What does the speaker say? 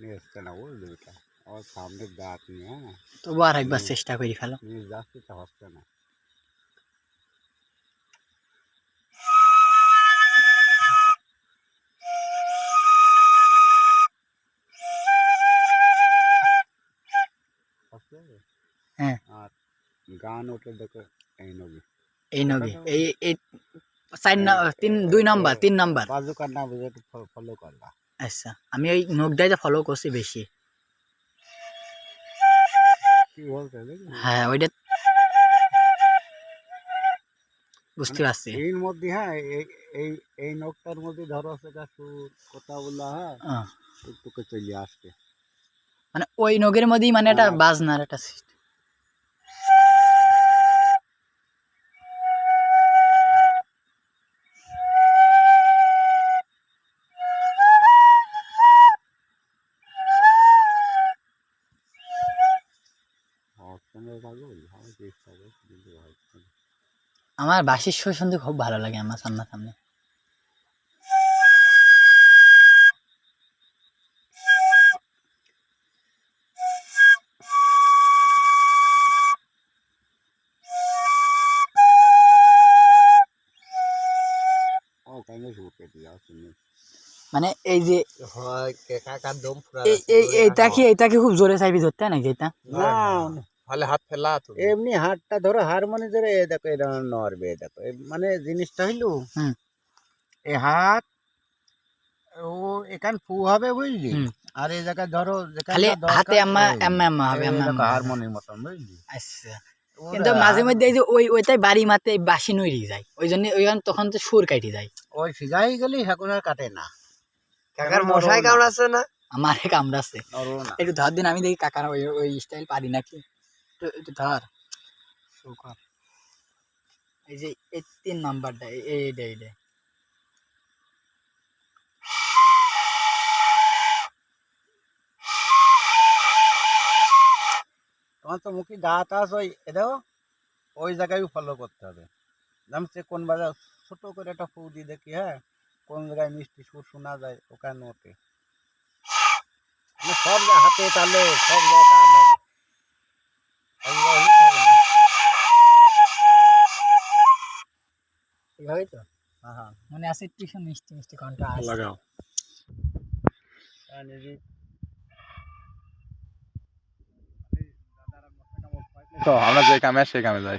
নিয়ে আসছে না বুঝলি এটা আমার সামনে দাঁত নিয়ে হ্যাঁ তবু আর একবার চেষ্টা করি ফেলো। নিয়ে যাচ্ছে তা হচ্ছে না হচ্ছে হ্যাঁ আর গান ওঠে দেখো এই নবী এই নবী এই এই 2 নম্বর 3 নম্বর। বাজুকার না বুঝে একটু ফলো করবা আচ্ছা আমি ওই নোকটাইতে ফলো করছি বেশি। কি বলতে দেখি হ্যাঁ ওইটা বুঝতে পারছি। এর মধ্যে হ্যাঁ এই এই নকটার মধ্যে ধরো সেটা কথা বলা হ্যাঁ আহ, তোকে চলে আসবে মানে ওই নগের মধ্যেই মানে একটা বাজনার একটা system। আমার বাঁশির সুর শুনতে খুব ভালো লাগে আমার সামনাসামনি। মানে এই যে এইটাকে খুব জোরে চাইবি ধরতে নাকি এটা? না তাহলে হাত ফেলা এমনি হাতটা ধরো হারমোনি ধরে এ দেখো এটা নড়বে দেখো মানে জিনিসটা হইলো এই হাত ও এখান ফু হবে বুঝলি আর এই জায়গায় ধরো খালি হাতে আম্মা আম্মা আম্মা হবে আম্মা আম্মা হারমোনির মতন বুঝলি। আচ্ছা কিন্তু মাঝে মধ্যে এই যে ওইটাই বাড়ি মাতে বাঁশি নড়ি যায় ওই জন্য তখন তো সুর কাটি যায়। ওই সিজাই গেলে এখন আর কাটে না। কাকার মশাই কামড়াচ্ছে না? আমার কামড়াচ্ছে একটু ধর দিন আমি দেখি কাকার ওই ওই স্টাইল পারি নাকি একটু ধর এই যে এই 3 নাম্বারটা এইটা এইটা তোমার তো মুখে দাঁত আছে ওই দেখো ওই জায়গায় ফলো করতে হবে যেমন সে কোন বাজার ছোট করে একটা ফু দিয়ে দেখি হ্যাঁ কোন জায়গায় মিষ্টি সুর শোনা যায় ওখানে ওঠে মানে সব হাতে তাহলে সব জায়গায় তাহলে এইভাবেই তো হ্যাঁ মনে আছে একটু মিষ্টি মিষ্টি কণ্ঠটা লাগাও তো আমরা যে কামে সেই কামে যাই।